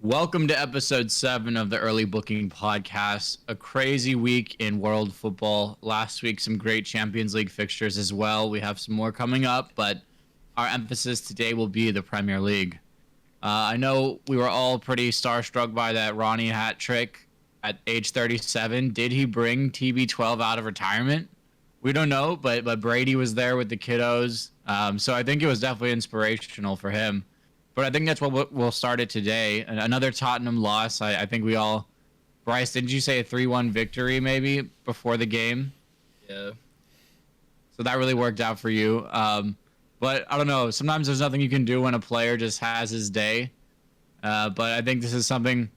Welcome to episode 7 of the Early Booking Podcast. A crazy week in world football. Last week, some great Champions League fixtures as well. We have some more coming up, but our emphasis today will be the Premier League. I know we were all pretty starstruck by that Ronnie hat trick at age 37. Did he bring TB12 out of retirement? We don't know, but Brady was there with the kiddos. So I think it was definitely inspirational for him. But I think that's what we'll start it today. Another Tottenham loss. I think we all. Bryce, didn't you say a 3-1 victory maybe before the game? Yeah. So that really worked out for you. But I don't know. Sometimes there's nothing you can do when a player just has his day. But I think this is something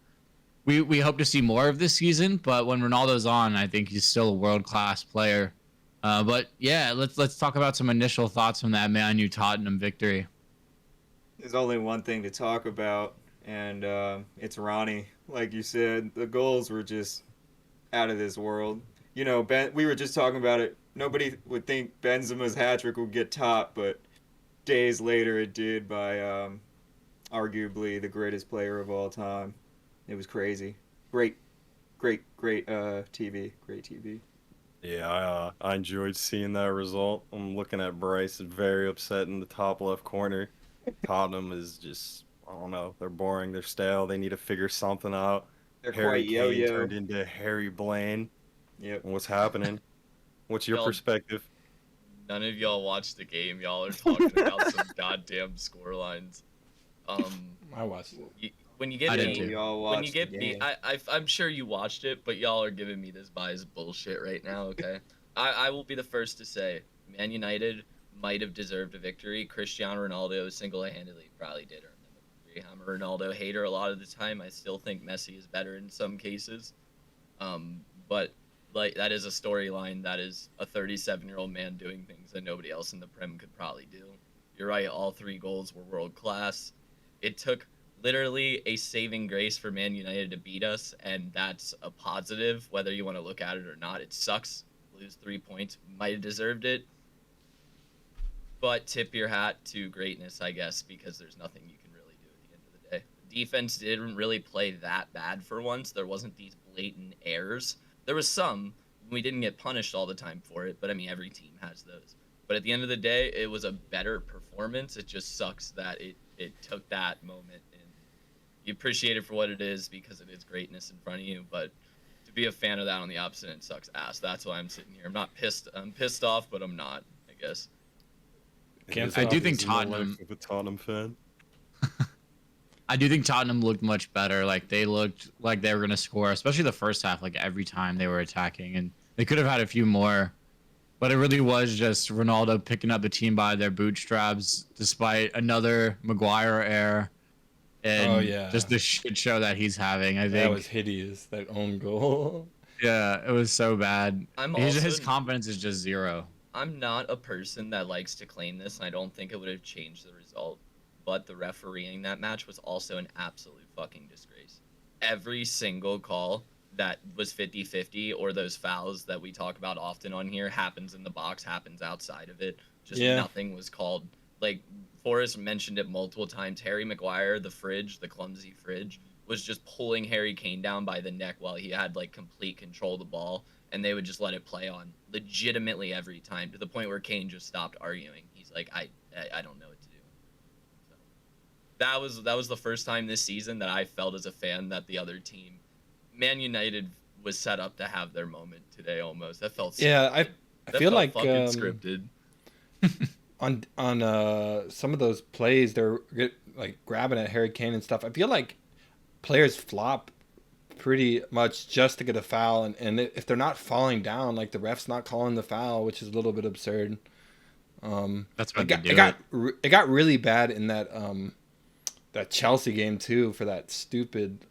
we hope to see more of this season. But when Ronaldo's on, I think he's still a world-class player. But yeah, let's talk about some initial thoughts from that Man U Tottenham victory. There's only one thing to talk about, and it's Ronnie. Like you said, the goals were just out of this world. You know, we were just talking about it. Nobody would think Benzema's hat trick would get topped, but days later it did by arguably the greatest player of all time. It was crazy. Great TV. Great TV. Yeah, I enjoyed seeing that result. I'm looking at Bryce, very upset in the top left corner. Tottenham is just, I don't know, they're boring, they're stale, they need to figure something out. They're Harry quite Kane yo-yo. turned into Harry Blaine. Yep. What's happening? What's your Y'all- perspective? None of y'all watched the game. Y'all are talking about some goddamn score lines. I watched it. When you get I did me, too. We all when you watched get the me, game. I'm sure you watched it, but y'all are giving me this biased bullshit right now. Okay, I will be the first to say, Man United might have deserved a victory. Cristiano Ronaldo single-handedly probably did earn them a victory. I'm a Ronaldo hater a lot of the time. I still think Messi is better in some cases. But like that is a storyline that is a 37-year-old man doing things that nobody else in the Prem could probably do. You're right, all 3 goals were world class. It took literally a saving grace for Man United to beat us, and that's a positive, whether you want to look at it or not. It sucks. Lose 3 points. Might have deserved it. But tip your hat to greatness, I guess, because there's nothing you can really do at the end of the day. The defense didn't really play that bad for once. There wasn't these blatant errors. There was some. We didn't get punished all the time for it, but I mean, every team has those. But at the end of the day, it was a better performance. It just sucks that it took that moment, and you appreciate it for what it is because it is greatness in front of you, but to be a fan of that on the opposite end sucks ass. That's why I'm sitting here. I'm not pissed. I'm pissed off, but I'm not, I guess. Can't I stop do it. think It's in the life Tottenham. of a Tottenham fan. I do think Tottenham looked much better. Like they looked like they were going to score, especially the first half. Like every time they were attacking, and they could have had a few more. But it really was just Ronaldo picking up the team by their bootstraps, despite another Maguire error, and Oh, yeah. just the shit show that he's having. I That think, was hideous. That own goal. yeah, it was so bad. His also- confidence is just zero. I'm not a person that likes to claim this, and I don't think it would have changed the result. But the refereeing that match was also an absolute fucking disgrace. Every single call that was 50-50 or those fouls that we talk about often on here happens in the box, happens outside of it. Just Yeah. nothing was called. Like, Forrest mentioned it multiple times. Harry Maguire, the clumsy fridge, was just pulling Harry Kane down by the neck while he had, like, complete control of the ball. And they would just let it play on legitimately every time, to the point where Kane just stopped arguing. He's like, I don't know what to do. So that was the first time this season that I felt as a fan that the other team, Man United, was set up to have their moment today almost. That felt Yeah, I that feel felt like fucking scripted. on some of those plays they're like grabbing at Harry Kane and stuff. I feel like players flop pretty much just to get a foul, and if they're not falling down, like the ref's not calling the foul, which is a little bit absurd. That's what It got really bad in that that Chelsea game too for that stupid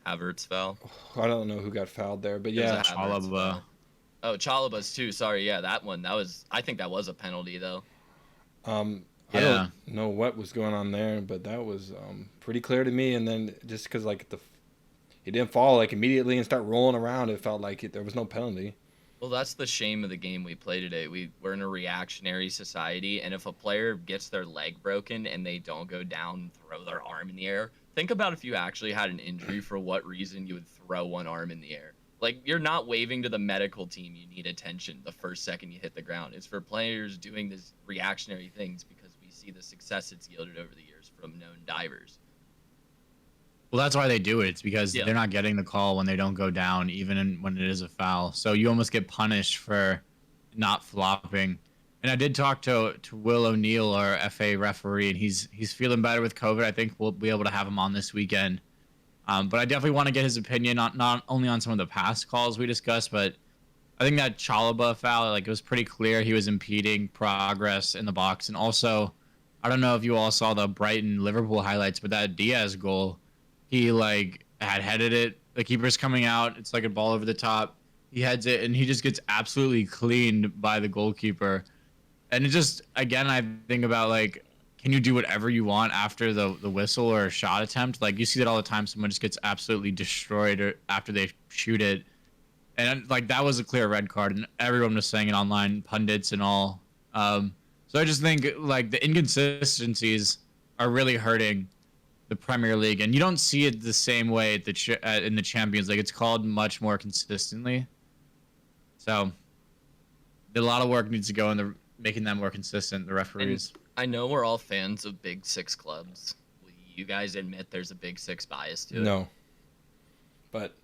Havertz foul. I don't know who got fouled there, but It was yeah, a Havertz Chalobah. foul. Oh, Chalobah's too. Sorry, yeah, that one. I think that was a penalty though. I Yeah. don't know what was going on there, but that was pretty clear to me. And then just because like he didn't fall like immediately and start rolling around, it felt like there was no penalty. Well, that's the shame of the game we play today. We're in a reactionary society, and if a player gets their leg broken and they don't go down and throw their arm in the air, think about if you actually had an injury, for what reason you would throw one arm in the air. Like, you're not waving to the medical team you need attention the first second you hit the ground. It's for players doing these reactionary things because we see the success it's yielded over the years from known divers. Well, that's why they do it. It's because Yeah. they're not getting the call when they don't go down, even when it is a foul. So you almost get punished for not flopping. And I did talk to Will O'Neill, our FA referee, and he's feeling better with COVID. I think we'll be able to have him on this weekend. But I definitely want to get his opinion not only on some of the past calls we discussed, but I think that Chalobah foul, like, it was pretty clear he was impeding progress in the box. And also, I don't know if you all saw the Brighton Liverpool highlights, but that Diaz goal, he like had headed it. The keeper's coming out. It's like a ball over the top. He heads it, and he just gets absolutely cleaned by the goalkeeper. And it just, again, I think about, like, can you do whatever you want after the whistle or a shot attempt? Like, you see that all the time. Someone just gets absolutely destroyed or after they shoot it. And, like, that was a clear red card, and everyone was saying it online, pundits and all. So I just think, like, the inconsistencies are really hurting the Premier League, and you don't see it the same way at in the Champions League. It's called much more consistently. So a lot of work needs to go into making that more consistent, the referees. And I know we're all fans of Big Six clubs. Will you guys admit there's a Big Six bias to it? No. But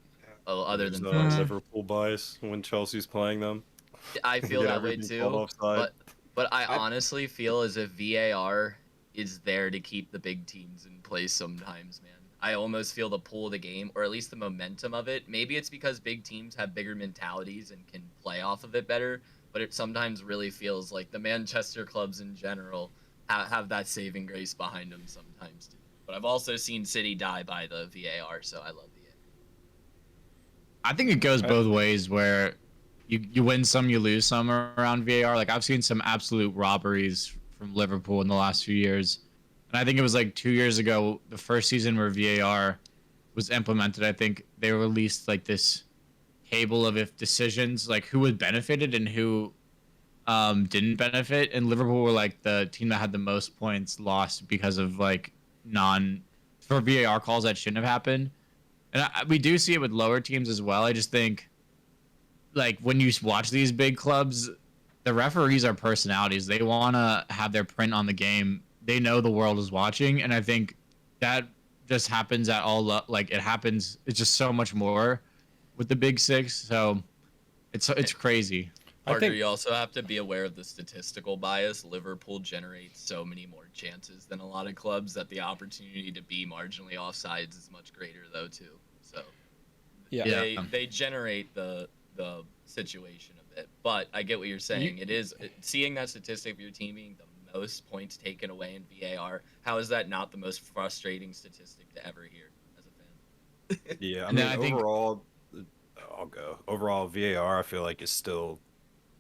Other than There's no Liverpool bias when Chelsea's playing them. I feel Get that way everything too. called offside. But I honestly feel as if VAR is there to keep the big teams in place sometimes, man. I almost feel the pull of the game, or at least the momentum of it. Maybe it's because big teams have bigger mentalities and can play off of it better, but it sometimes really feels like the Manchester clubs in general have that saving grace behind them sometimes too. But I've also seen City die by the VAR, so I love VAR. I think it goes both ways, where you win some, you lose some around VAR. Like, I've seen some absolute robberies from Liverpool in the last few years. And I think it was like 2 years ago, the first season where VAR was implemented, I think they released like this table of if decisions, like who was benefited and who didn't benefit. And Liverpool were like the team that had the most points lost because of like for VAR calls that shouldn't have happened. And we do see it with lower teams as well. I just think, like, when you watch these big clubs, the referees are personalities. They want to have their print on the game. They know the world is watching, and I think that just happens at all. Like, it happens. It's just so much more with the Big Six. So it's crazy. Parker, you also have to be aware of the statistical bias. Liverpool generates so many more chances than a lot of clubs that the opportunity to be marginally offsides is much greater, though, too. So they generate the situation a bit. But I get what you're saying. Seeing that statistic of your team being the most points taken away in VAR, how is that not the most frustrating statistic to ever hear as a fan? Yeah, I mean, overall, I'll go. Overall, VAR, I feel like, is still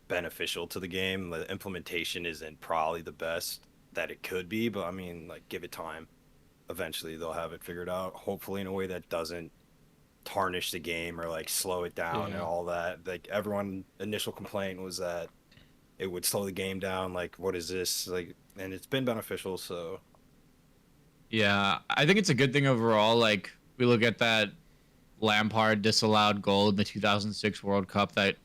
beneficial to the game. The implementation isn't probably the best that it could be, but I mean, like, give it time. Eventually they'll have it figured out, hopefully in a way that doesn't tarnish the game or like slow it down and all that. Like, everyone initial complaint was that it would slow the game down, like, what is this, like, and it's been beneficial. So Yeah, I think it's a good thing overall. Like, we look at that Lampard disallowed goal in the 2006 World Cup that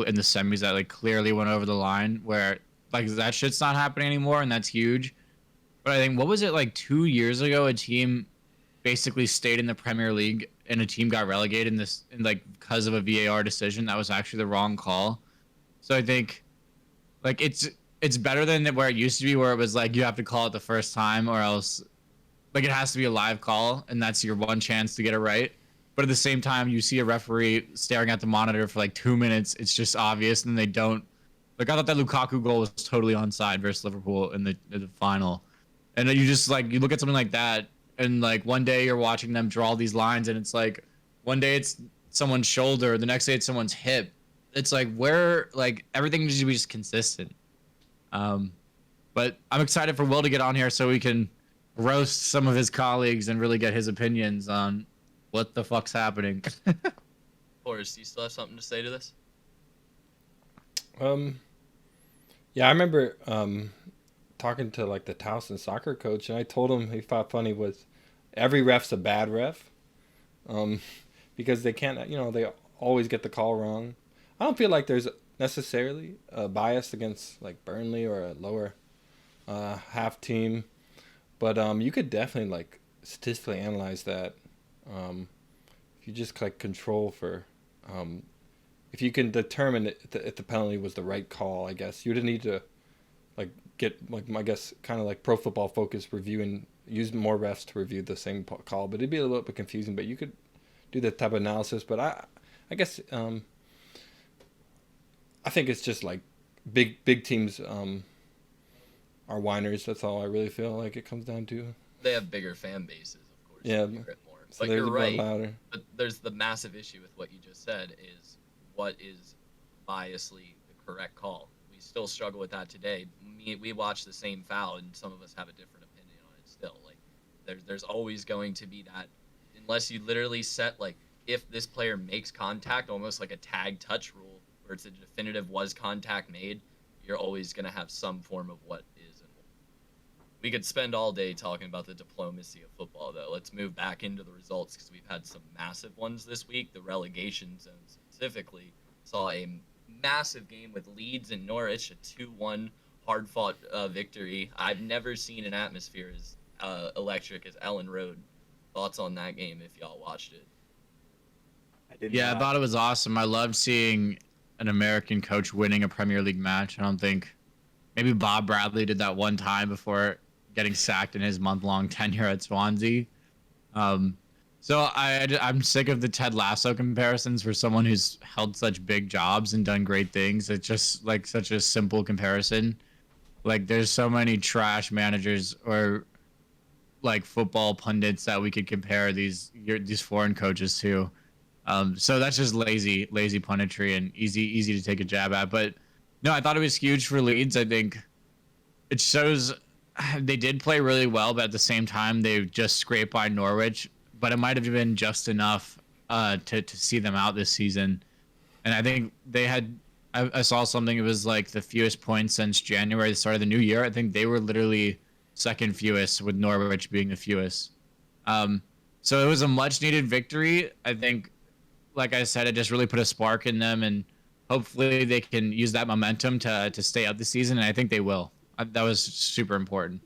in the semis that like clearly went over the line, where like that shit's not happening anymore, and that's huge. But I think, what was it, like 2 years ago, a team basically stayed in the Premier League and a team got relegated because of a VAR decision that was actually the wrong call. So I think, like, it's better than where it used to be, where it was like you have to call it the first time or else, like, it has to be a live call and that's your one chance to get it right. But at the same time, you see a referee staring at the monitor for like 2 minutes. It's just obvious, and they don't. Like, I thought that Lukaku goal was totally onside versus Liverpool in the final. And then you just, like, you look at something like that, and like one day you're watching them draw these lines, and it's like one day it's someone's shoulder, the next day it's someone's hip. It's like, where, like, everything needs to be just consistent. But I'm excited for Will to get on here so we can roast some of his colleagues and really get his opinions on what the fuck's happening. Horace, do you still have something to say to this? Yeah, I remember talking to like the Towson soccer coach, and I told him he thought funny was every ref's a bad ref, because they can't, they always get the call wrong. I don't feel like there's necessarily a bias against like Burnley or a lower half team, but you could definitely like statistically analyze that. If you just like control for, if you can determine if the penalty was the right call, I guess you'd need to like get like I guess kind of like Pro Football Focus reviewing, use more refs to review the same call, but it'd be a little bit confusing. But you could do that type of analysis. But I guess I think it's just like big teams are whiners. That's all I really feel like it comes down to. They have bigger fan bases, of course. Yeah. More. So But you're right. louder. But there's the massive issue with what you just said is what is biasly the correct call. We still struggle with that today. We watch the same foul, and some of us have a different opinion on it still. Like, there's always going to be that, unless you literally set, like, if this player makes contact, almost like a tag touch rule, where it's a definitive was contact made, you're always going to have some form of what is and what. We could spend all day talking about the diplomacy of football, though. Let's move back into the results, because we've had some massive ones this week. The relegation zone specifically saw a massive game with Leeds and Norwich, a 2-1 hard-fought victory. I've never seen an atmosphere as electric as Ellen Road. Thoughts on that game if y'all watched it? I thought it was awesome. I loved seeing an American coach winning a Premier League match. I don't think maybe Bob Bradley did that one time before getting sacked in his month-long tenure at Swansea. So I'm sick of the Ted Lasso comparisons for someone who's held such big jobs and done great things. It's just like such a simple comparison. Like there's so many trash managers or like football pundits that we could compare these foreign coaches to. So that's just lazy punditry and easy to take a jab at. But no, I thought it was huge for Leeds. I think it shows they did play really well, but at the same time they just scraped by Norwich. But it might have been just enough to see them out this season. And I think they had. I saw something. It was like the fewest points since January, the start of the new year. I think they were literally second fewest, with Norwich being the fewest. So it was a much needed victory. I think, like I said, it just really put a spark in them, and hopefully they can use that momentum to stay out the season. And I think they will. That was super important.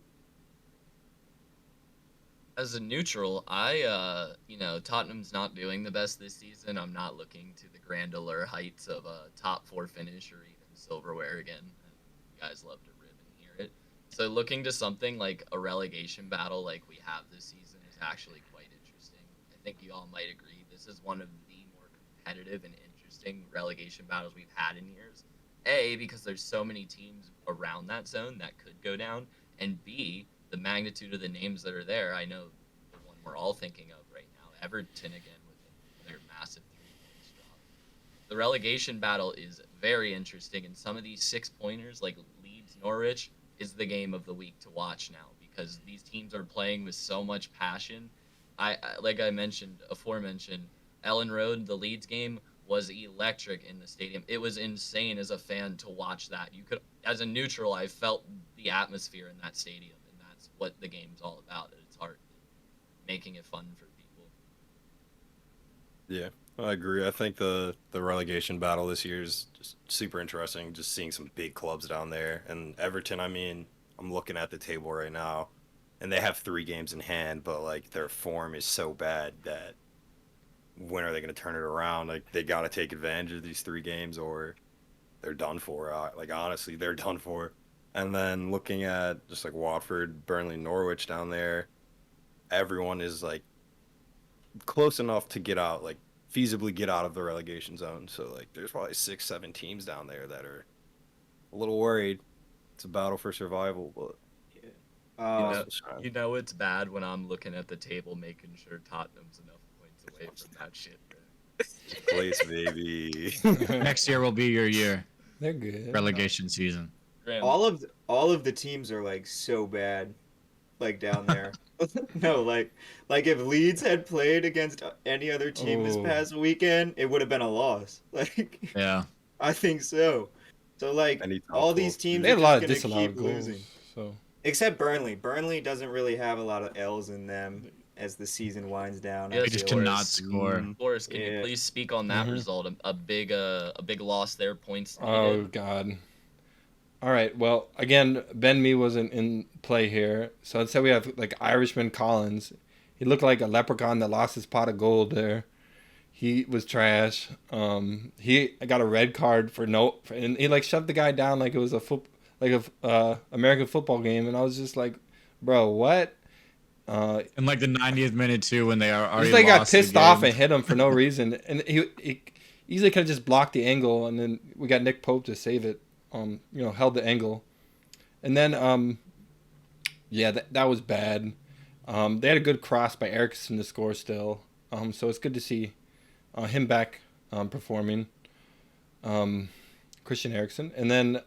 As a neutral, Tottenham's not doing the best this season. I'm not looking to the grand allure heights of a top 4 finish or even silverware again. You guys love to rib and hear it. So looking to something like a relegation battle like we have this season is actually quite interesting. I think you all might agree this is one of the more competitive and interesting relegation battles we've had in years. A, because there's so many teams around that zone that could go down, and B, the magnitude of the names that are there. I know the one we're all thinking of right now, Everton again with their massive 3 points drop. The relegation battle is very interesting, and some of these 6-pointers like Leeds, Norwich, is the game of the week to watch now, because these teams are playing with so much passion. Like I mentioned, aforementioned, Ellen Road, the Leeds game, was electric in the stadium. It was insane as a fan to watch that. You could, as a neutral, I felt the atmosphere in that stadium, and that's what the game's all about at its heart, making it fun for people. Yeah, I agree. I think the relegation battle this year is just super interesting, just seeing some big clubs down there. And Everton, I mean, I'm looking at the table right now, and they have 3 games in hand, but like their form is so bad that when are they going to turn it around? Like, they got to take advantage of these 3 games or they're done for. Like, honestly, they're done for. And then looking at just like Watford, Burnley, Norwich down there, everyone is like close enough to get out, like feasibly get out of the relegation zone. So like there's probably 6-7 teams down there that are a little worried. It's a battle for survival, but it's bad when I'm looking at the table making sure Tottenham's enough points away from that shit, bro. Place, baby. Next year will be your year. They're good. Relegation season. All of the teams are like so bad, like down there. No, like if Leeds had played against any other team this past weekend, it would have been a loss. Like, yeah, I think so. So like all these teams they are had a lot just of gonna disallowed keep goals. losing. So Except Burnley. Burnley doesn't really have a lot of L's in them. as the season winds down. Yeah, I They just feel. cannot Boris. score. Boris, can you Yeah. please speak on that Mhm. result? A big loss there. Points needed. Oh God. All right. Well, again, Ben Mee wasn't in play here, so instead we have like Irishman Collins. He looked like a leprechaun that lost his pot of gold there. He was trash. He got a red card and he like shoved the guy down like it was a American football game, and I was just like, bro, what? In like the 90th minute too, when they are He already just like got lost the pissed off game. and hit him for no reason, and he easily could have just blocked the angle, and then we got Nick Pope to save it. Held the angle, and then yeah, that was bad. They had a good cross by Eriksson to score still, so it's good to see him back performing. Christian Eriksen, and then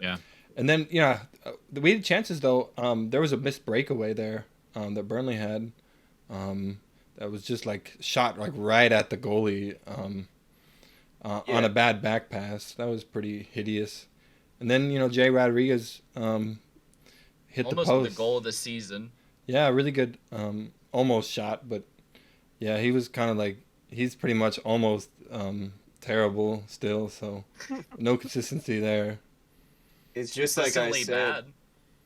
Yeah. and then yeah, we had chances though. There was a missed breakaway there that Burnley had. That was just like shot like right at the goalie on a bad back pass. That was pretty hideous. And then Jay Rodriguez hit Almost the post. with the goal of the season. Yeah, really good almost shot, but yeah, he was kind of like he's pretty much almost terrible still. So no consistency there. It's just like I Consistently said. bad.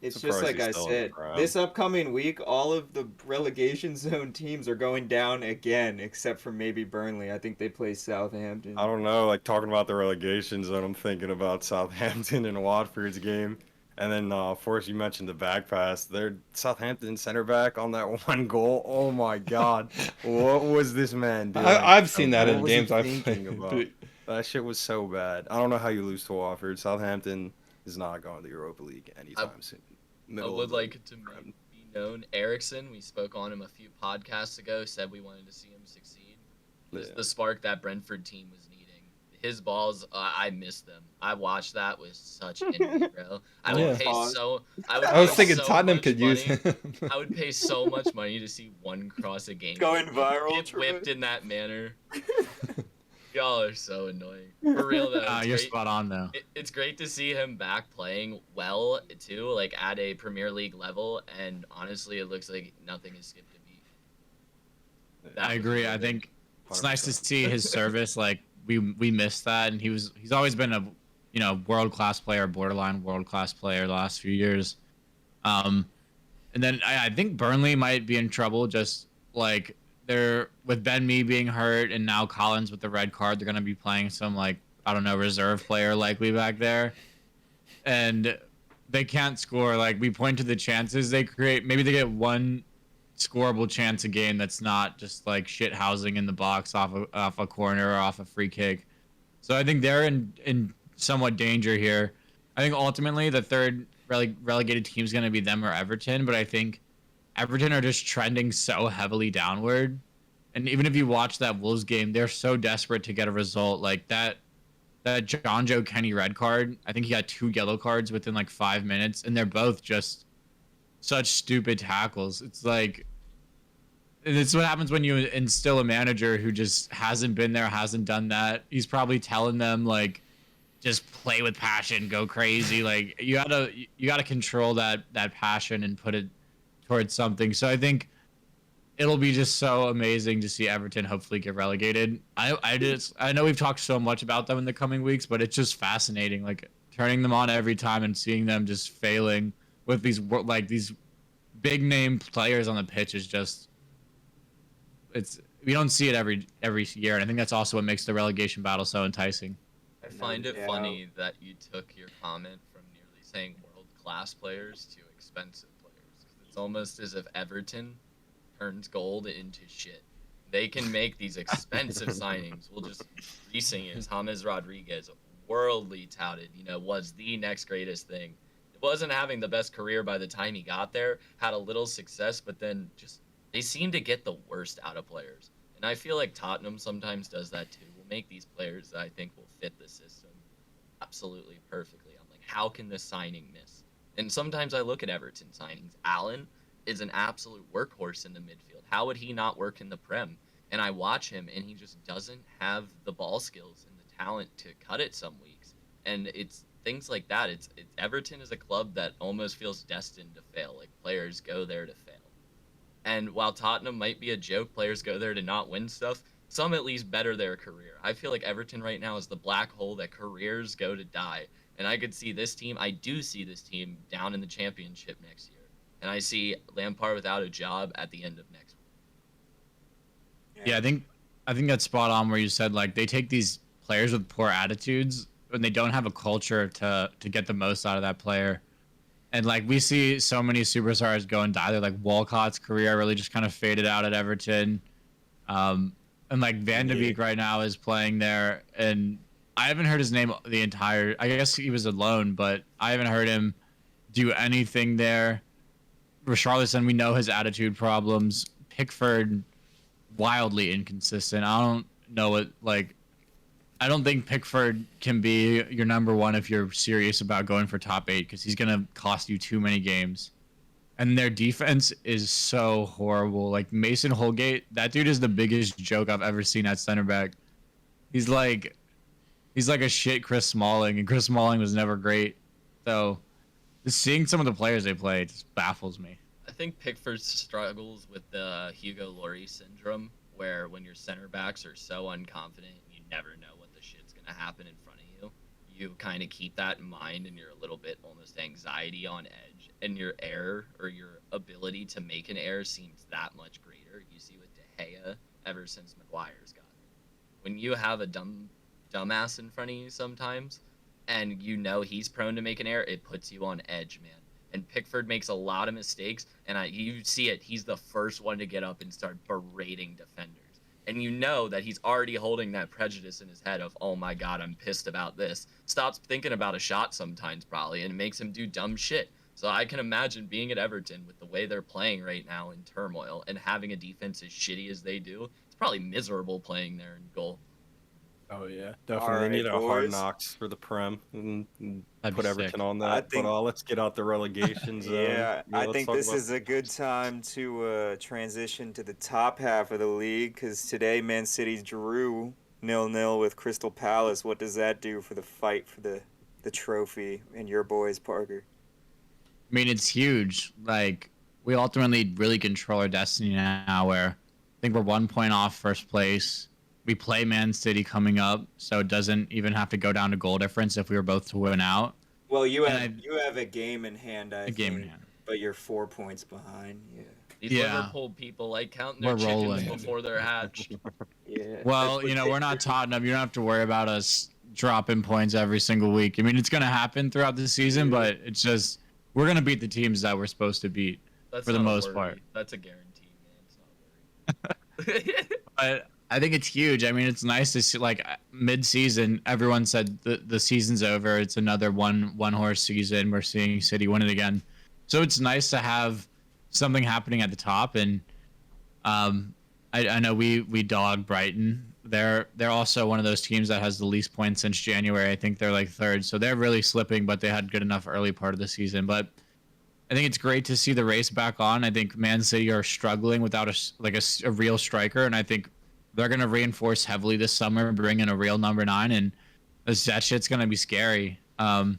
It's Surprised just like he's I still in the said. crowd. This upcoming week, all of the relegation zone teams are going down again, except for maybe Burnley. I think they play Southampton. I don't know. Like talking about the relegation zone, I'm thinking about Southampton and Watford's game. And then, Forrest, you mentioned the back pass. Their Southampton center back on that one goal. Oh my God, what was this man doing? I've seen that What in was he games I've thinking played. about? That shit was so bad. I don't know how you lose to Watford. Southampton is not going to the Europa League anytime soon. I would like it to be known. Eriksson, we spoke on him a few podcasts ago, said we wanted to see him succeed. Was Yeah. the spark that Brentford team was needing. His balls, I missed them. I watched that with such envy, bro. I would Yeah. pay so. I was pay thinking so Tottenham much could use money- him. I would pay so much money to see one cross a game. Going viral, Get Troy. whipped in that manner. Y'all are so annoying. For real though. it's You're great- spot on though. It's great to see him back playing well too, like at a Premier League level. And honestly, it looks like nothing has skipped a beat. That I was agree. really I good. think it's nice to 100%. see his service. Like we missed that, and he's always been a world class player, borderline world class player the last few years. And then I think Burnley might be in trouble. Just like they're with Ben Mee being hurt, and now Collins with the red card, they're gonna be playing some like I don't know reserve player likely back there, and they can't score. Like we point to the chances they create. Maybe they get one scoreable chance a game that's not just like shit housing in the box off a corner or off a free kick. So I think they're in somewhat danger here. I think ultimately the third relegated team is going to be them or Everton, but I think Everton are just trending so heavily downward. And even if you watch that Wolves game, they're so desperate to get a result. Like that John Joe Kenny red card, I think he got 2 yellow cards within like 5 minutes, and they're both just such stupid tackles. It's like it's what happens when you instill a manager who just hasn't been there, hasn't done that. He's probably telling them like just play with passion, go crazy. Like you gotta control that passion and put it towards something. So I think it'll be just so amazing to see Everton hopefully get relegated. I know we've talked so much about them in the coming weeks, but it's just fascinating. Like turning them on every time and seeing them just failing with these big name players on the pitch is just we don't see it every year, and I think that's also what makes the relegation battle so enticing. I find it Yeah. funny that you took your comment from nearly saying world-class players to expensive players. 'Cause it's almost as if Everton turns gold into shit. They can make these expensive signings. We'll just recent years, James Rodriguez, worldly touted, was the next greatest thing. It wasn't having the best career by the time he got there, had a little success, but then just they seem to get the worst out of players. And I feel like Tottenham sometimes does that too. We'll make these players that I think will fit the system absolutely perfectly. I'm like, how can this signing miss? And sometimes I look at Everton signings. Allen is an absolute workhorse in the midfield. How would he not work in the Prem? And I watch him, and he just doesn't have the ball skills and the talent to cut it some weeks. And it's things like that. It's Everton is a club that almost feels destined to fail. Like players go there to fail. And while Tottenham might be a joke, players go there to not win stuff, some at least better their career. I feel like Everton right now is the black hole that careers go to die. And I could see this team, I do see this team down in the championship next year. And I see Lampard without a job at the end of next week. Yeah, I think that's spot on where you said like they take these players with poor attitudes and they don't have a culture to get the most out of that player. And like we see so many superstars go and die. They're like Walcott's career really just kind of faded out at Everton. And like Van de Beek right now is playing there, and I haven't heard his name the entire. I guess he was alone, but I haven't heard him do anything there. Richarlison, we know his attitude problems. Pickford, wildly inconsistent. I don't know what like. I don't think Pickford can be your number one if you're serious about going for top 8 because he's gonna cost you too many games. And their defense is so horrible. Like Mason Holgate, that dude is the biggest joke I've ever seen at center back. He's like a shit Chris Smalling, and Chris Smalling was never great. So just seeing some of the players they play just baffles me. I think Pickford struggles with the Hugo Lloris syndrome, where when your center backs are so unconfident, you never know what the shit's going to happen in front of you. You kind of keep that in mind, and you're a little bit almost anxiety on edge, and your error or your ability to make an error seems that much greater. You see with De Gea ever since Maguire's got it. When you have a dumbass in front of you sometimes, and you know he's prone to make an error, it puts you on edge, man. And Pickford makes a lot of mistakes, and you see it. He's the first one to get up and start berating defenders. And you know that he's already holding that prejudice in his head of, oh my God, I'm pissed about this. Stops thinking about a shot sometimes probably, and it makes him do dumb shit. So I can imagine being at Everton with the way they're playing right now in turmoil and having a defense as shitty as they do. It's probably miserable playing there in goal. Oh yeah, definitely. All right, They need a boys. hard knocks for the Prem and That'd put be Everton sick. on I that. think- But let's get out the relegation zone. Yeah, I let's think talk this about- is a good time to transition to the top half of the league because today Man City drew 0-0 with Crystal Palace. What does that do for the fight for the trophy and your boys, Parker? I mean, it's huge. Like we ultimately really control our destiny now. Where I think we're 1 point off first place. We play Man City coming up, so it doesn't even have to go down to goal difference if we were both to win out. Well, you have And you have a game in hand, I A think, game in hand. but you're 4 points behind. Yeah. These Yeah. Liverpool people like counting their We're chickens rolling. before they're hatched. Yeah. Well, That's what we're not Tottenham. You don't have to worry about us dropping points every single week. I mean, it's going to happen throughout the season, but it's just we're going to beat the teams that we're supposed to beat. That's For the not a most worry. part. That's a guarantee, man. It's not a worry. But I think it's huge. I mean, it's nice to see like mid-season. Everyone said the season's over. It's another one horse season. We're seeing City win it again, so it's nice to have something happening at the top. And I know we dog Brighton. They're also one of those teams that has the least points since January. I think they're like third, so they're really slipping. But they had good enough early part of the season. But I think it's great to see the race back on. I think Man City are struggling without a real striker, and I think they're going to reinforce heavily this summer, bring in a real number 9, and that shit's going to be scary. But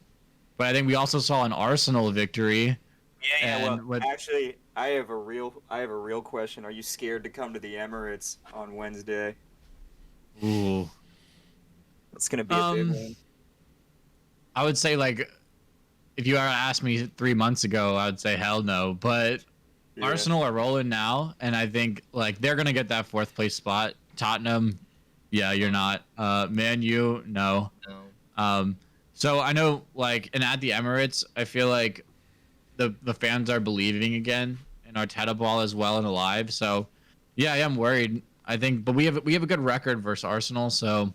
I think we also saw an Arsenal victory. Yeah, And well, actually, I have a real question. Are you scared to come to the Emirates on Wednesday? Ooh. It's gonna be a big one. I would say, like, if you asked me 3 months ago, I would say hell no. But Yeah. Arsenal are rolling now, and I think, like, they're going to get that 4th place spot. Tottenham, yeah, you're not. Man U, no. No. So I know, like, and at the Emirates, I feel like the fans are believing again in Arteta ball as well and alive. So, yeah, I am worried. I think, but we have a good record versus Arsenal, so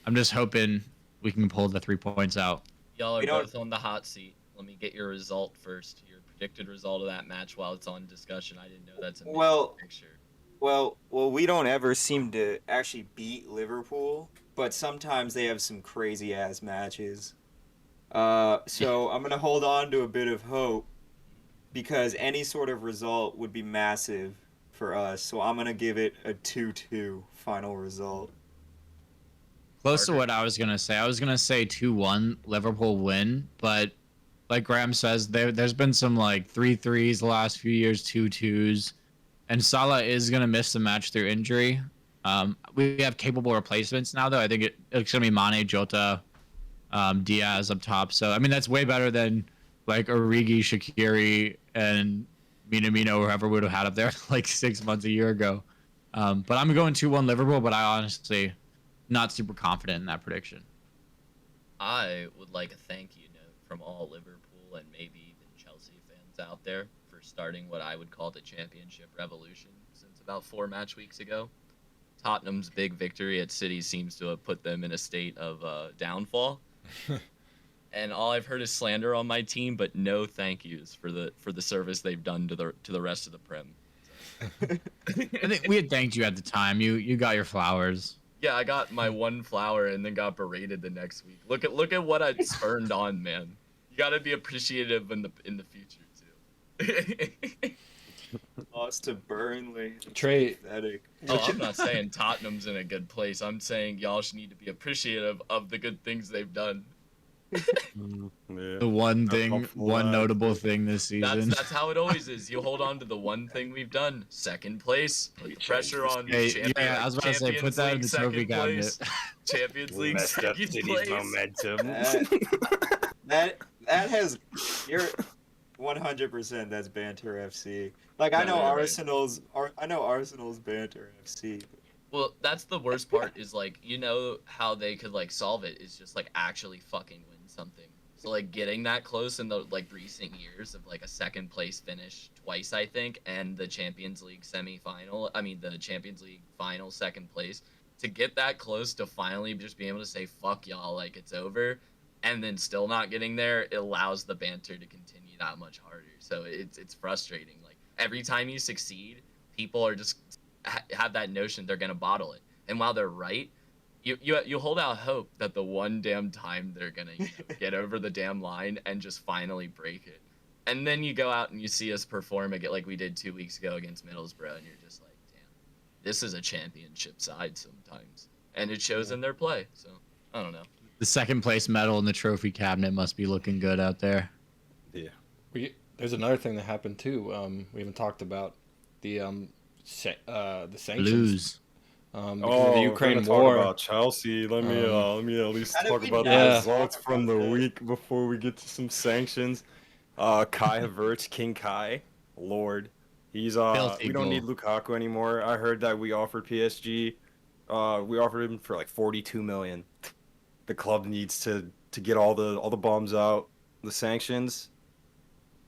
I'm just hoping we can pull the 3 points out. Y'all are We don't- both on the hot seat. Let me get your result first. Your predicted result of that match while it's on discussion. I didn't know that's a Well- picture. Well, we don't ever seem to actually beat Liverpool, but sometimes they have some crazy ass matches. So I'm gonna hold on to a bit of hope because any sort of result would be massive for us. So I'm gonna give it a 2-2 final result. Close to Parker? what I was gonna say. I was gonna say 2-1 Liverpool win, but like Graham says, there's been some like 3-3s the last few years, 2-2s. and Salah is gonna miss the match through injury. We have capable replacements now, though. I think it's gonna be Mane, Jota, Diaz up top. So I mean that's way better than like Origi, Shaqiri, and Minamino, or whoever would have had up there like 6 months, a year ago. But I'm going 2-1 Liverpool, but I honestly not super confident in that prediction. I would like a thank you note from all Liverpool and maybe even Chelsea fans out there for starting what I would call the championship revolution since about 4 match weeks ago. Tottenham's big victory at City seems to have put them in a state of downfall. And all I've heard is slander on my team, but no thank yous for the service they've done to the rest of the Prem. I think we had thanked you at the time. You got your flowers. Yeah, I got my one flower and then got berated the next week. Look at what I spurned on, man. You got to be appreciative in the future too. Lost to Burnley. Trey, Pathetic. I'm not saying Tottenham's in a good place. I'm saying y'all should need to be appreciative of the good things they've done. Yeah. The one That's thing, helpful, one lad. notable thing this season. That's how it always is. You hold on to the one thing we've done. Second place. Put the pressure on. Hey, yeah, I was about to say, put that in the trophy cabinet. Champions We League messed up second City's place. momentum. That has you're 100%. That's banter FC. Like I know No, right. Arsenal's banter FC. Well, that's the worst part is like, you know how they could like solve it is just like actually fucking win something. So like getting that close in the like recent years of like a second place finish twice, I think, and the Champions League the Champions League final second place, to get that close to finally just being able to say fuck y'all, like it's over, and then still not getting there, it allows the banter to continue that much harder. So it's frustrating. Like every time you succeed, people are just have that notion they're gonna bottle it, and while they're right, you hold out hope that the one damn time they're gonna get over the damn line and just finally break it, and then you go out and you see us perform again like we did 2 weeks ago against Middlesbrough, and you're just like, damn, this is a championship side sometimes, and it shows in their play. So I don't know. The second place medal in the trophy cabinet must be looking good out there. Yeah. there's another thing that happened too. We haven't talked about the sanctions. Blues. Because of Oh, the if we're Ukraine gonna talk war. about Chelsea. Let me at least How did talk we about not the Yeah. results talk from about the this? week before we get to some sanctions. Kai Havertz, King Kai, Lord, he's Filthy we don't goal. need Lukaku anymore. I heard that we offered PSG, we offered him for like 42 million. The club needs to get all the bums out. The sanctions,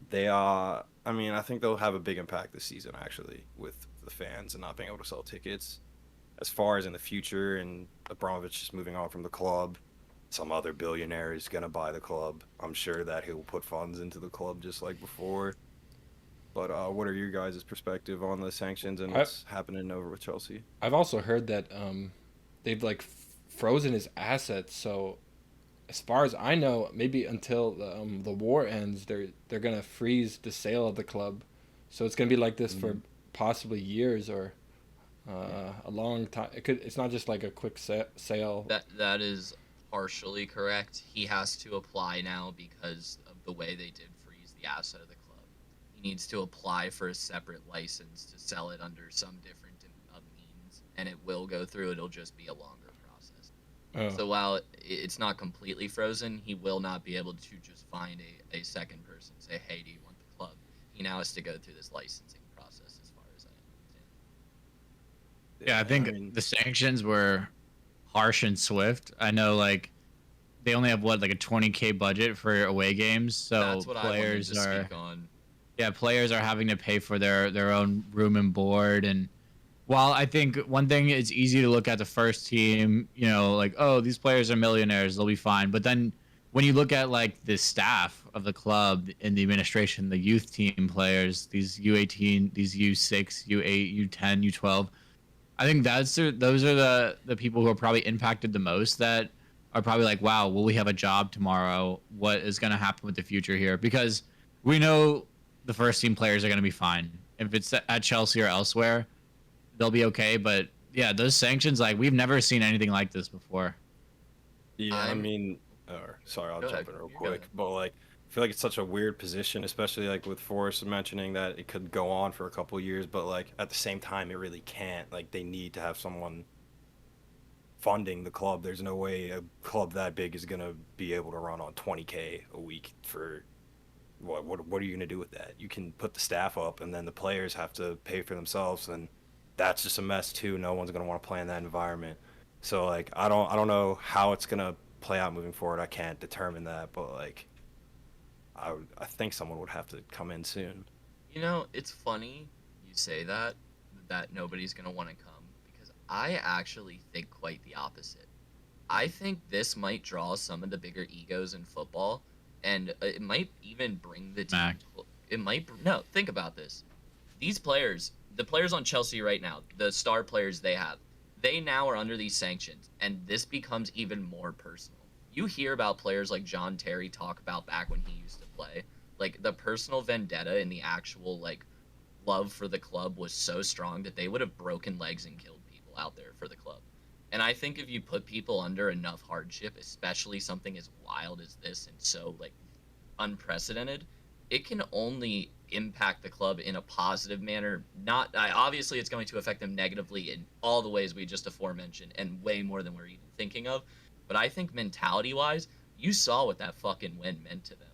they I mean, I think they'll have a big impact this season actually with the fans and not being able to sell tickets. As far as in the future and Abramovich just moving on from the club, some other billionaire is going to buy the club. I'm sure that he'll put funds into the club just like before. But what are your guys' perspective on the sanctions and what's happening over with Chelsea? I've also heard that they've like frozen his assets. So as far as I know, maybe until the war ends, they're gonna freeze the sale of the club. So it's gonna be like this for possibly years or a long time. It's not just like a quick sale. That is partially correct. He has to apply now because of the way they did freeze the asset of the club. He needs to apply for a separate license to sell it under some different means, and it will go through. It'll just be a longer process. Oh. So while it's not completely frozen, he will not be able to just find a second person and say, hey, do you want the club? He now has to go through this licensing process as far as I understand. Yeah, I think the sanctions were harsh and swift. I know, like, they only have like a 20K budget for away games, so That's what players I wanted to are speak on. players are having to pay for their own room and board. And while I think one thing is easy to look at the first team, you know, like, oh, these players are millionaires, they'll be fine. But then when you look at like the staff of the club and the administration, the youth team players, these U18, these U6, U8, U10, U12, I think those are the people who are probably impacted the most, that are probably like, wow, will we have a job tomorrow? What is going to happen with the future here? Because we know the first team players are going to be fine. If it's at Chelsea or elsewhere, they'll be okay. But yeah, those sanctions, like, we've never seen anything like this before. Yeah, I mean, sorry, I'll Go jump ahead. in real You go quick. ahead. But like, I feel like it's such a weird position, especially like with Forrest mentioning that it could go on for a couple of years, but like at the same time, it really can't. Like they need to have someone funding the club. There's no way a club that big is gonna be able to run on 20K a week for what are you gonna do with that? You can put the staff up, and then the players have to pay for themselves, and that's just a mess too. No one's gonna want to play in that environment. So like I don't know how it's gonna play out moving forward. I can't determine that, but like I think someone would have to come in soon. You know, it's funny you say that nobody's gonna want to come because I actually think quite the opposite. I think this might draw some of the bigger egos in football, and it might even bring the team. Mac. It might. No, think about this. These players, the players on Chelsea right now, the star players they have, they now are under these sanctions, and this becomes even more personal. You hear about players like John Terry talk about back when he used to play, like the personal vendetta and the actual like love for the club was so strong that they would have broken legs and killed people out there for the club. And I think if you put people under enough hardship, especially something as wild as this and so like unprecedented, it can only impact the club in a positive manner. Not obviously it's going to affect them negatively in all the ways we just aforementioned and way more than we're even thinking of. But I think mentality wise, you saw what that fucking win meant to them.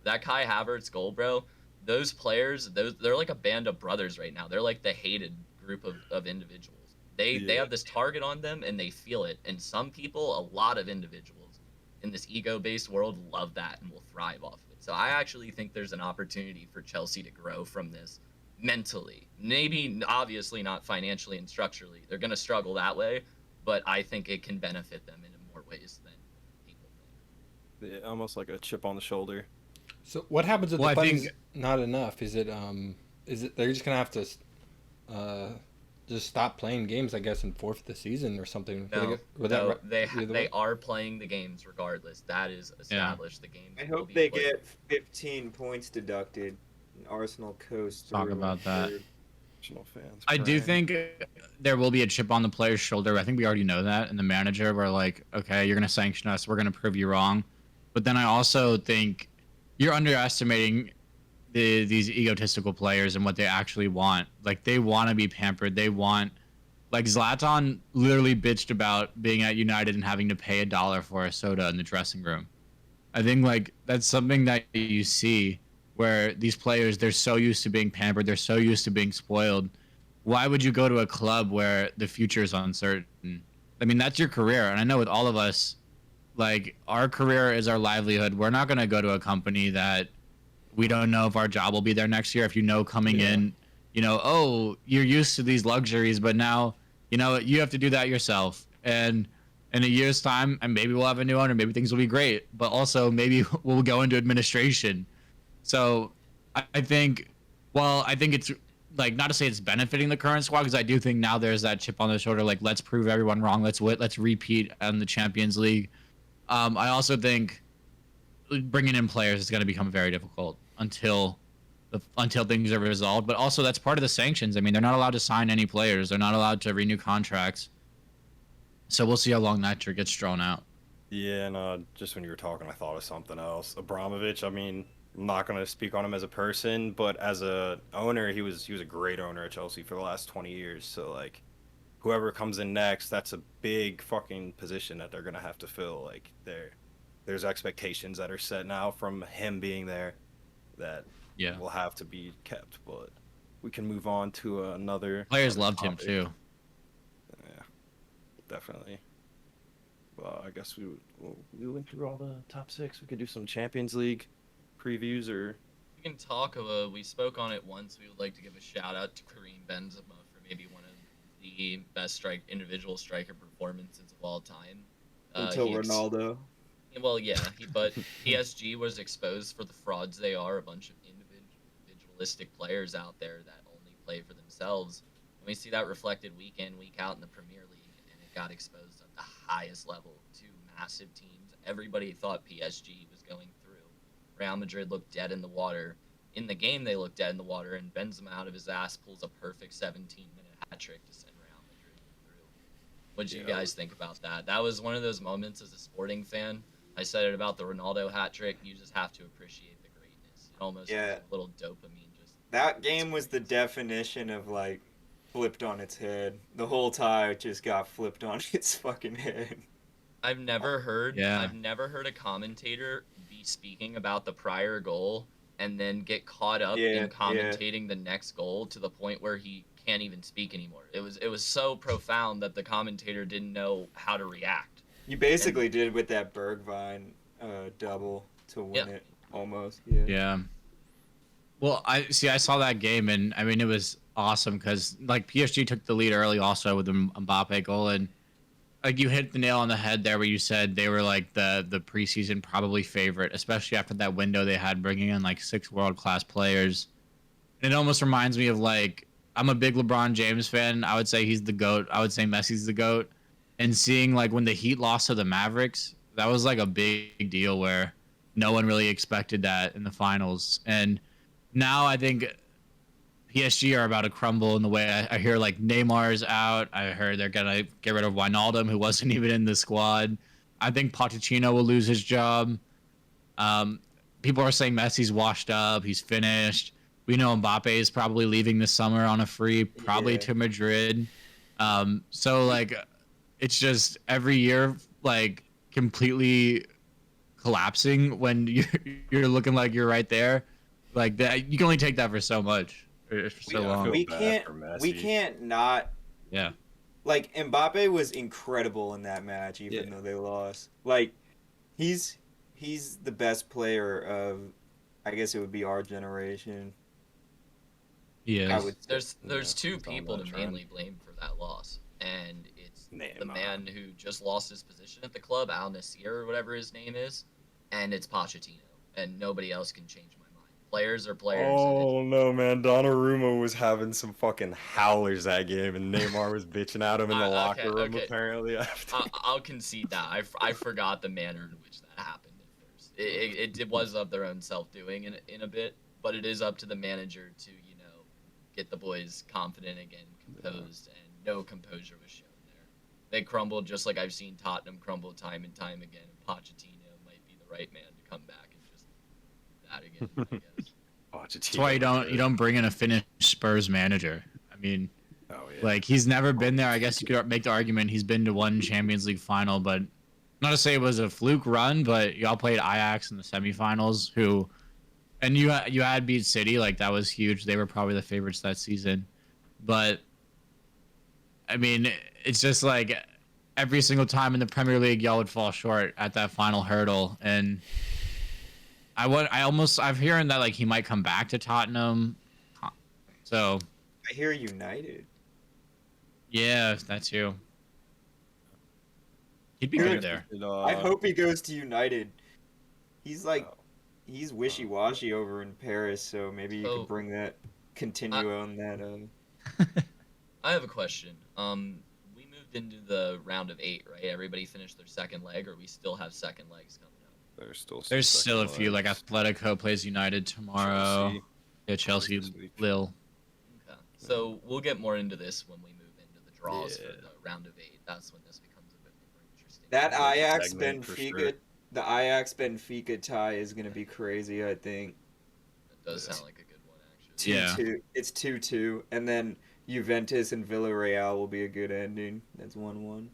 That Kai Havertz goal, bro. Those players, they're like a band of brothers right now. They're like the hated group of individuals. They have this target on them and they feel it. And some people, a lot of individuals in this ego-based world love that and will thrive off of it. So I actually think there's an opportunity for Chelsea to grow from this mentally. Maybe obviously not financially and structurally. They're going to struggle that way, but I think it can benefit them in more ways than people think. Yeah, almost like a chip on the shoulder. So what happens if Well, the I funding's think- not enough? Is it they're just gonna have to just stop playing games, I guess, and forfeit the season or something? No, Would no, that they are playing the games regardless. That is established. The games. I will hope be they played. get 15 points deducted. And Arsenal coast. Talk about that. Arsenal fans. I do crying. think there will be a chip on the player's shoulder. I think we already know that. And the manager, we're like, okay, you're going to sanction us. We're going to prove you wrong. But then I also think you're underestimating these egotistical players and what they actually want. Like, they want to be pampered. They want, like, Zlatan literally bitched about being at United and having to pay $1 for a soda in the dressing room. I think, like, that's something that you see where these players, they're so used to being pampered, they're so used to being spoiled. Why would you go to a club where the future is uncertain? I mean, that's your career. And I know with all of us, like, our career is our livelihood. We're not going to go to a company that we don't know if our job will be there next year. If you know coming in, you know, oh, you're used to these luxuries, but now, you know, you have to do that yourself. And in a year's time, and maybe we'll have a new owner, maybe things will be great, but also maybe we'll go into administration. So I think, well, I think it's like, not to say it's benefiting the current squad, because I do think now there's that chip on the shoulder, like, let's prove everyone wrong. Let's repeat in the Champions League. I also think bringing in players is going to become very difficult until things are resolved. But also that's part of the sanctions. I mean, they're not allowed to sign any players. They're not allowed to renew contracts. So we'll see how long that gets drawn out. Yeah, and just when you were talking, I thought of something else. Abramovich, I mean, I'm not going to speak on him as a person, but as a owner, he was a great owner at Chelsea for the last 20 years. So, like, whoever comes in next, that's a big fucking position that they're going to have to fill. Like, there's expectations that are set now from him being there that will have to be kept. But we can move on to another. Players loved him topic. too. Yeah, definitely. Well, I guess we went through all the top six. We could do some Champions League previews, or We can talk. We spoke on it once. We would like to give a shout out to Kareem Benzema for maybe one of the best individual striker performances of all time. Until he Ronaldo. Well, yeah, but PSG was exposed for the frauds they are, a bunch of individualistic players out there that only play for themselves. And we see that reflected week in, week out in the Premier League, and it got exposed at the highest level. Two massive teams. Everybody thought PSG was going through. Real Madrid looked dead in the water. In the game, they looked dead in the water, and Benzema out of his ass pulls a perfect 17-minute hat trick to send Real Madrid through. What did you guys think about that? That was one of those moments as a sporting fan I said it about the Ronaldo hat trick. You just have to appreciate the greatness. It almost Yeah. gives a little dopamine. Just That game was the definition of like flipped on its head. The whole tie just got flipped on its fucking head. I've never heard Yeah. I've never heard a commentator be speaking about the prior goal and then get caught up Yeah, in commentating the next goal to the point where he can't even speak anymore. It was so profound that the commentator didn't know how to react. You basically did with that Bergvine double to win Yeah. it almost. Yeah. Yeah. Well, I saw that game, and I mean, it was awesome because like PSG took the lead early also with the Mbappe goal, and like you hit the nail on the head there where you said they were like the preseason probably favorite, especially after that window they had bringing in like 6 world-class players. And it almost reminds me of like I'm a big LeBron James fan. I would say he's the GOAT. I would say Messi's the GOAT. And seeing like when the Heat lost to the Mavericks, that was like a big deal where no one really expected that in the finals. And now I think PSG are about to crumble in the way I hear like Neymar's out. I heard they're gonna get rid of Wijnaldum, who wasn't even in the squad. I think Pochettino will lose his job. People are saying Messi's washed up. He's finished. We know Mbappe is probably leaving this summer on a free, probably Yeah. to Madrid. So like, it's just every year like completely collapsing when you're looking like you're right there. Like that, you can only take that for so much, or for so Yeah, I long. feel We bad can't. for We Messi. can't not. Yeah. Like Mbappe was incredible in that match, even though they lost. Like, he's the best player of, I guess it would be our generation. He I is. would. There's Yeah, two it's on people to that trend. mainly blame for that loss, and it's the Neymar. man who just lost his position at the club, Al Nassr or whatever his name is, and it's Pochettino, and nobody else can change my mind. Players are players. And Oh no, man! Donnarumma was having some fucking howlers that game, and Neymar was bitching at him in the locker room. okay. Apparently, after. I'll concede that. I forgot the manner in which that happened at first. It was of their own self-doing in a bit, but it is up to the manager to, get the boys confident again, composed, and no composure was shown there. They crumbled just like I've seen Tottenham crumble time and time again, and Pochettino might be the right man to come back and just do that again, I guess. That's why you don't bring in a Finnish Spurs manager. I mean, Oh yeah. like he's never been there. I guess you could make the argument he's been to one Champions League final, but not to say it was a fluke run, but y'all played Ajax in the semifinals, and you had beat City, like that was huge. They were probably the favorites that season, but I mean, it's just like every single time in the Premier League, y'all would fall short at that final hurdle, and I'm hearing that like he might come back to Tottenham, so I hear United. yeah, that's you. He'd be Good. good there. I hope he goes to United. He's like, he's wishy-washy over in Paris, so maybe you So- can bring that, continue on that. I have a question. We moved into the round of 8, right? Everybody finished their second leg, or we still have second legs coming up? There's still some There's still a second few, like legs. Atletico plays United tomorrow. Chelsea. Yeah, Chelsea, This week. Lille. Okay. So we'll get more into this when we move into the draws for Yeah. the round of 8. That's when this becomes a bit more interesting. That Like a Ajax segment for Benfica, sure. the Ajax Benfica tie is gonna be crazy. I think That does sound like a good one, actually. Yeah. 2-2. It's 2-2, and then Juventus and Villarreal will be a good ending. That's 1-1.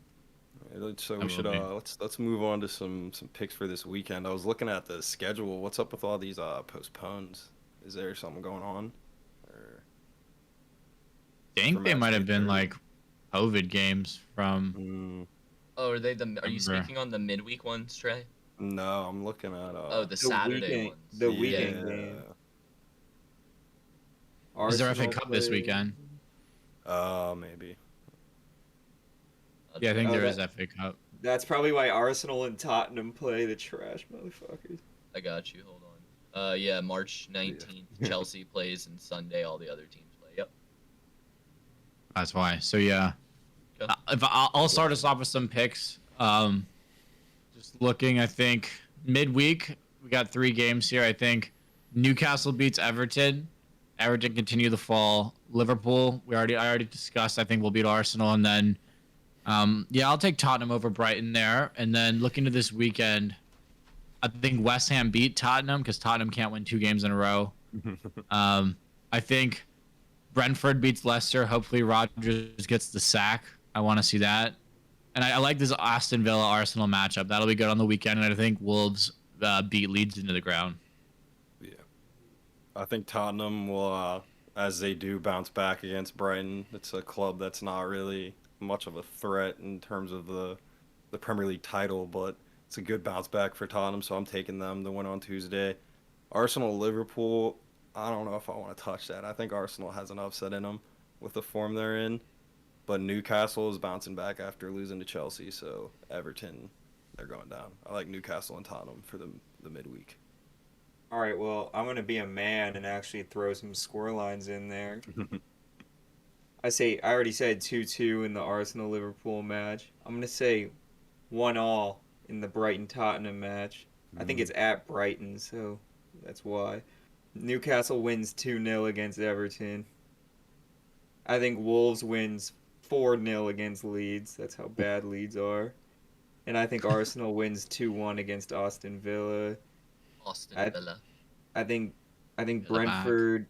So That we should will be. let's move on to some picks for this weekend. I was looking at the schedule. What's up with all these postpones? Is there something going on? Or I think For they match might have day been 30. like COVID games from. Oh, are you Remember. speaking on the midweek ones, Trey? no, I'm looking at Oh, the Saturday weekend, ones. the Yeah. weekend game. Is there FA Arsenal Cup this plays- weekend? Maybe. Yeah, I think Oh, there is that- FA Cup. That's probably why Arsenal and Tottenham play the trash motherfuckers. I got you. Hold on. Yeah, March 19th, Chelsea plays, and Sunday all the other teams play. Yep. That's why. So yeah, Okay. if I'll start us off with some picks. Just looking, I think midweek we got 3 games here. I think Newcastle beats Everton. Everton continue the fall. Liverpool, I already discussed. I think we'll beat Arsenal, and then I'll take Tottenham over Brighton there. And then looking to this weekend, I think West Ham beat Tottenham because Tottenham can't win 2 games in a row. I think Brentford beats Leicester. Hopefully Rodgers gets the sack. I want to see that. And I like this Aston Villa Arsenal matchup. That'll be good on the weekend. And I think Wolves beat Leeds into the ground. Yeah. I think Tottenham will, as they do, bounce back against Brighton. It's a club that's not really much of a threat in terms of the Premier League title, but it's a good bounce back for Tottenham, so I'm taking them to win on Tuesday. Arsenal, Liverpool, I don't know if I want to touch that. I think Arsenal has an upset in them with the form they're in, but Newcastle is bouncing back after losing to Chelsea, so Everton, they're going down. I like Newcastle and Tottenham for the midweek. All right, well, I'm going to be a man and actually throw some score lines in there. I already said 2-2 in the Arsenal-Liverpool match. I'm going to say 1-1 in the Brighton-Tottenham match. I think it's at Brighton, so that's why. Newcastle wins 2-0 against Everton. I think Wolves wins 4-0 against Leeds. That's how bad Leeds are. And I think Arsenal wins 2-1 against Aston Villa. Aston Villa. I think Villa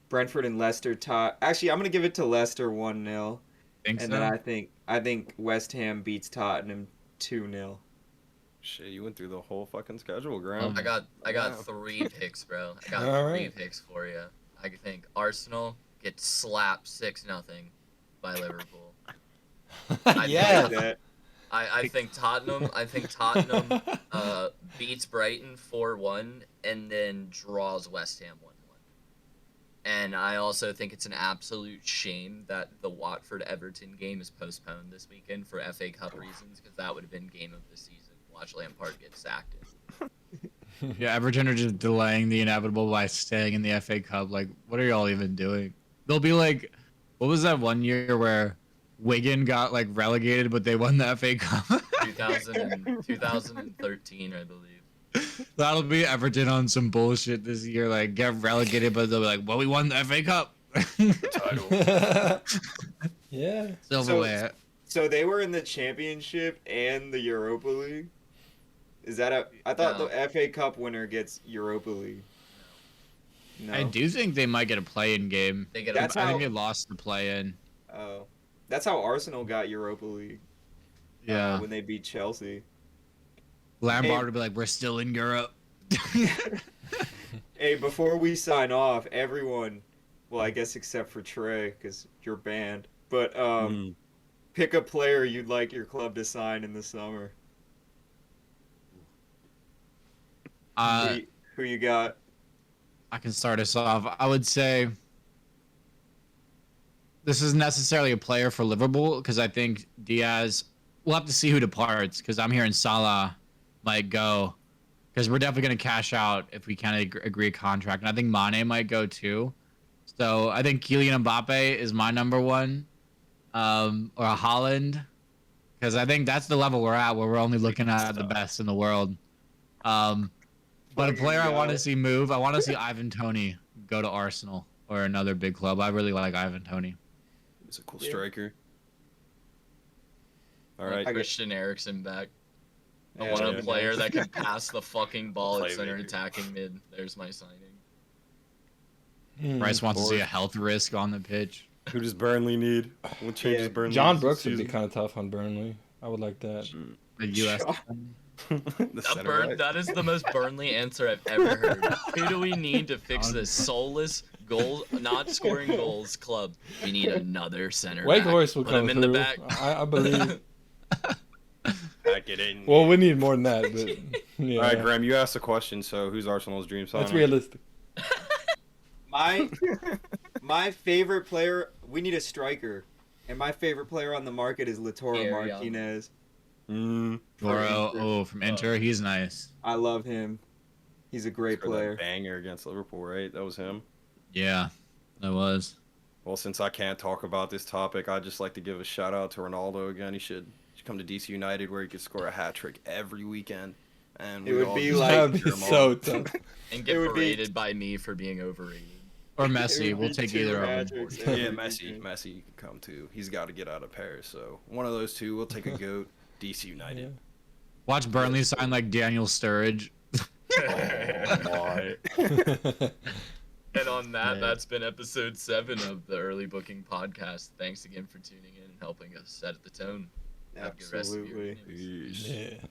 Brentford and Leicester tie. Actually, I'm gonna give it to Leicester 1-0. Think And so? then I think West Ham beats Tottenham 2-0. Shit, you went through the whole fucking schedule, Graham. I got Wow. 3 picks, bro. I got All 3 right. picks for you. I think Arsenal gets slapped 6-0 by Liverpool. Yeah. That I think Tottenham beats Brighton 4-1 and then draws West Ham 1-1. And I also think it's an absolute shame that the Watford Everton game is postponed this weekend for FA Cup reasons, because that would have been game of the season. Watch Lampard get sacked. Yeah, Everton are just delaying the inevitable by staying in the FA Cup. Like, what are y'all even doing? They'll be like, what was that one year where Wigan got like relegated, but they won the FA Cup? 2013, I believe. That'll be Everton on some bullshit this year. Like, get relegated, but they'll be like, well, we won the FA Cup. Title. Yeah. Silverware. So they were in the Championship and the Europa League. Is that I thought No. the FA Cup winner gets Europa League. No. I do think they might get a play-in game. They get That's I think how- they lost the play-in. Oh, that's how Arsenal got Europa League. Yeah. When they beat Chelsea. Lampard Hey. would be like, we're still in Europe. Hey, before we sign off, everyone, well, I guess except for Trey, because you're banned, but pick a player you'd like your club to sign in the summer. Who you got? I can start us off. I would say this isn't necessarily a player for Liverpool because I think Diaz. We'll have to see who departs because I'm hearing Salah might go because we're definitely going to cash out if we can't agree a contract, and I think Mane might go too. So I think Kylian Mbappe is my number one, or Haaland, because I think that's the level we're at where we're only looking at the best in the world. But a player I want to see move, I want to see Ivan Toney go to Arsenal or another big club. I really like Ivan Toney. He's a cool Yeah. striker. All Like right. Christian Eriksen back. I Yeah, want that'd a be player nice. that can pass the fucking ball at center Playmaker. attacking mid. There's my signing. Bryce wants to see Or- a health risk on the pitch. Who does Burnley need? What changes Yeah. Burnley? John this Brooks would be season? kind of tough on Burnley. I would like that. The U.S. The center back. That is the most Burnley answer I've ever heard. Who do we need to fix this soulless not scoring goals club? We need another center Wake back. Forest will Put come him in through. the back. I believe. Pack it in. Well, we need more than that, but yeah, All right, Graham, you asked the question, so who's Arsenal's dream signing? that's realistic. My favorite player, we need a striker. And my favorite player on the market is Lautaro Gary Martinez. Toro, from Inter, he's nice. I love him. He's a great Scored that player. banger against Liverpool, right? That was him. Yeah, that was. Well, since I can't talk about this topic, I'd just like to give a shout out to Ronaldo again. He should come to DC United where he could score a hat trick every weekend. And It we'd would all be just like- That'd be cheer him so on. tough. And get It would be- berated by me for being overrated. Or It Messi, would we'll be take 2 either of them. hat-tricks Yeah, every Messi. weekend. Messi can come too. He's got to get out of Paris. So one of those two, we'll take a goat. DC United. Yeah. Watch Burnley sign like Daniel Sturridge. Oh, And on that, Yeah. that's been episode 7 of the Early Booking Podcast. Thanks again for tuning in and helping us set the tone. Have a good rest of your Absolutely. evenings. my. Yeah.